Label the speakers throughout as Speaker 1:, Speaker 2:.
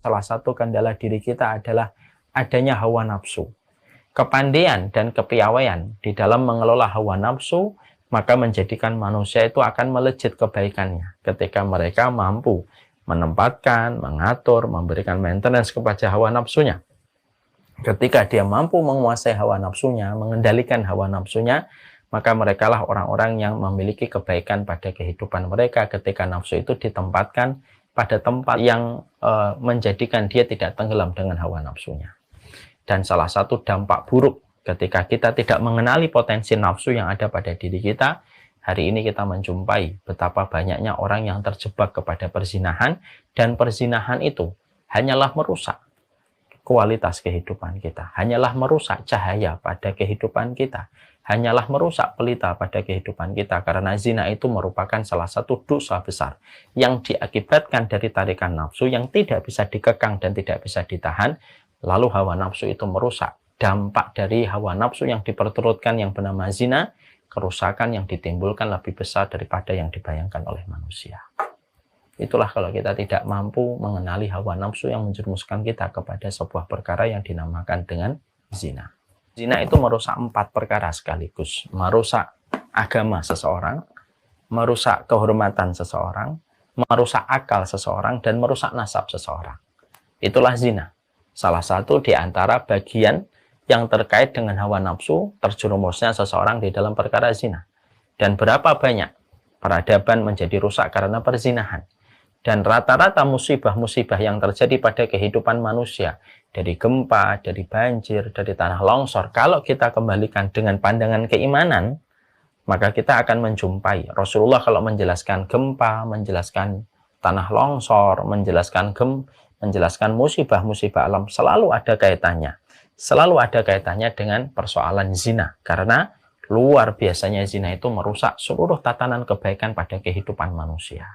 Speaker 1: salah satu kendala diri kita adalah adanya hawa nafsu. Kepandaian dan kepiawaian di dalam mengelola hawa nafsu, maka menjadikan manusia itu akan melejit kebaikannya ketika mereka mampu menempatkan, mengatur, memberikan maintenance kepada hawa nafsunya. Ketika dia mampu menguasai hawa nafsunya, mengendalikan hawa nafsunya, maka merekalah orang-orang yang memiliki kebaikan pada kehidupan mereka ketika nafsu itu ditempatkan pada tempat yang menjadikan dia tidak tenggelam dengan hawa nafsunya. Dan salah satu dampak buruk ketika kita tidak mengenali potensi nafsu yang ada pada diri kita, hari ini kita menjumpai betapa banyaknya orang yang terjebak kepada perzinahan, dan perzinahan itu hanyalah merusak kualitas kehidupan kita, hanyalah merusak cahaya pada kehidupan kita, hanyalah merusak pelita pada kehidupan kita, karena zina itu merupakan salah satu dosa besar yang diakibatkan dari tarikan nafsu yang tidak bisa dikekang dan tidak bisa ditahan. Lalu hawa nafsu itu merusak. Dampak dari hawa nafsu yang diperturutkan yang bernama zina, kerusakan yang ditimbulkan lebih besar daripada yang dibayangkan oleh manusia. Itulah kalau kita tidak mampu mengenali hawa nafsu yang menjerumuskan kita kepada sebuah perkara yang dinamakan dengan zina. Zina itu merusak 4 perkara sekaligus. Merusak agama seseorang, merusak kehormatan seseorang, merusak akal seseorang, dan merusak nasab seseorang. Itulah zina. Salah satu di antara bagian yang terkait dengan hawa nafsu terjerumusnya seseorang di dalam perkara zina. Dan berapa banyak peradaban menjadi rusak karena perzinahan. Dan rata-rata musibah-musibah yang terjadi pada kehidupan manusia, dari gempa, dari banjir, dari tanah longsor, kalau kita kembalikan dengan pandangan keimanan, maka kita akan menjumpai Rasulullah kalau menjelaskan gempa, menjelaskan tanah longsor, menjelaskan musibah-musibah alam, selalu ada kaitannya. Selalu ada kaitannya dengan persoalan zina. Karena luar biasanya zina itu merusak seluruh tatanan kebaikan pada kehidupan manusia.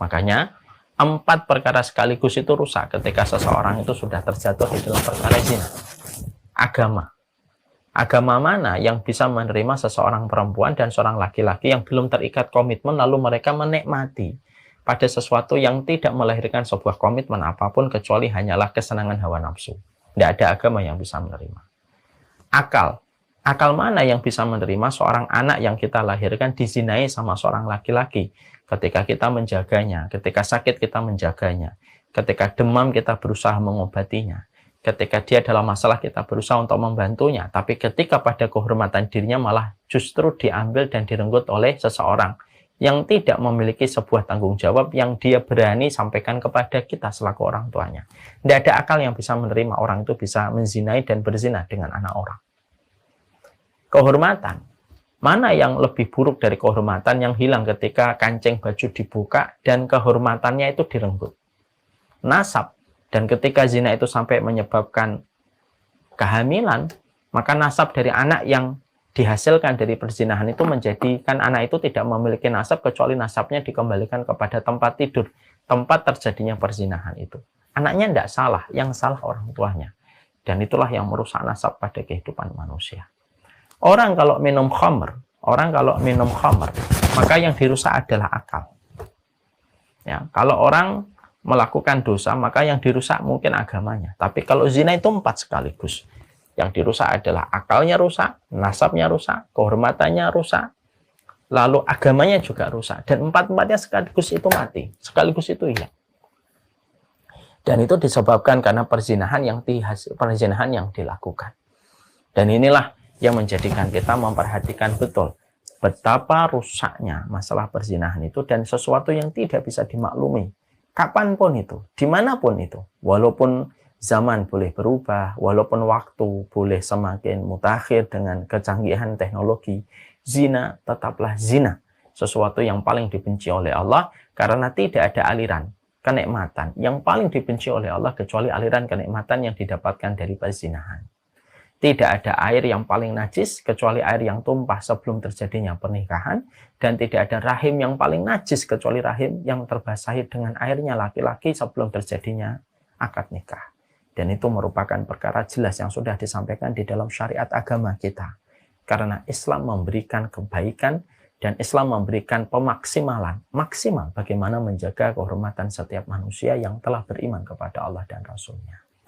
Speaker 1: Makanya 4 perkara sekaligus itu rusak ketika seseorang itu sudah terjatuh di dalam perkara zina. Agama. Agama mana yang bisa menerima seseorang perempuan dan seorang laki-laki yang belum terikat komitmen, lalu mereka menikmati pada sesuatu yang tidak melahirkan sebuah komitmen apapun kecuali hanyalah kesenangan hawa nafsu. Tidak ada agama yang bisa menerima. Akal. Akal mana yang bisa menerima seorang anak yang kita lahirkan dizinai sama seorang laki-laki? Ketika kita menjaganya, ketika sakit kita menjaganya, ketika demam kita berusaha mengobatinya, ketika dia dalam masalah kita berusaha untuk membantunya, tapi ketika pada kehormatan dirinya malah justru diambil dan direnggut oleh seseorang yang tidak memiliki sebuah tanggung jawab yang dia berani sampaikan kepada kita selaku orang tuanya. Tidak ada akal yang bisa menerima orang itu bisa menzinai dan berzina dengan anak orang. Kehormatan. Mana yang lebih buruk dari kehormatan yang hilang ketika kancing baju dibuka dan kehormatannya itu direnggut? Nasab. Dan ketika zina itu sampai menyebabkan kehamilan, maka nasab dari anak yang dihasilkan dari perzinahan itu menjadikan anak itu tidak memiliki nasab kecuali nasabnya dikembalikan kepada tempat tidur, tempat terjadinya perzinahan itu. Anaknya tidak salah, yang salah orang tuanya. Dan itulah yang merusak nasab pada kehidupan manusia. Orang kalau minum khamr, maka yang dirusak adalah akal. Ya, kalau orang melakukan dosa, maka yang dirusak mungkin agamanya. Tapi kalau zina itu 4 sekaligus. Yang dirusak adalah akalnya rusak, nasabnya rusak, kehormatannya rusak, lalu agamanya juga rusak. Dan 4-4-nya sekaligus itu mati, sekaligus itu hilang. Dan itu disebabkan karena perzinahan yang dilakukan. Dan inilah yang menjadikan kita memperhatikan betul betapa rusaknya masalah perzinahan itu, dan sesuatu yang tidak bisa dimaklumi kapanpun itu, dimanapun itu, walaupun zaman boleh berubah, walaupun waktu boleh semakin mutakhir dengan kecanggihan teknologi, zina tetaplah zina, sesuatu yang paling dibenci oleh Allah, karena tidak ada aliran kenikmatan yang paling dibenci oleh Allah kecuali aliran kenikmatan yang didapatkan dari perzinahan. Tidak ada air yang paling najis kecuali air yang tumpah sebelum terjadinya pernikahan, dan tidak ada rahim yang paling najis kecuali rahim yang terbasahi dengan airnya laki-laki sebelum terjadinya akad nikah. Dan itu merupakan perkara jelas yang sudah disampaikan di dalam syariat agama kita. Karena Islam memberikan kebaikan Dan Islam memberikan maksimal bagaimana menjaga kehormatan setiap manusia yang telah beriman kepada Allah dan Rasul-Nya.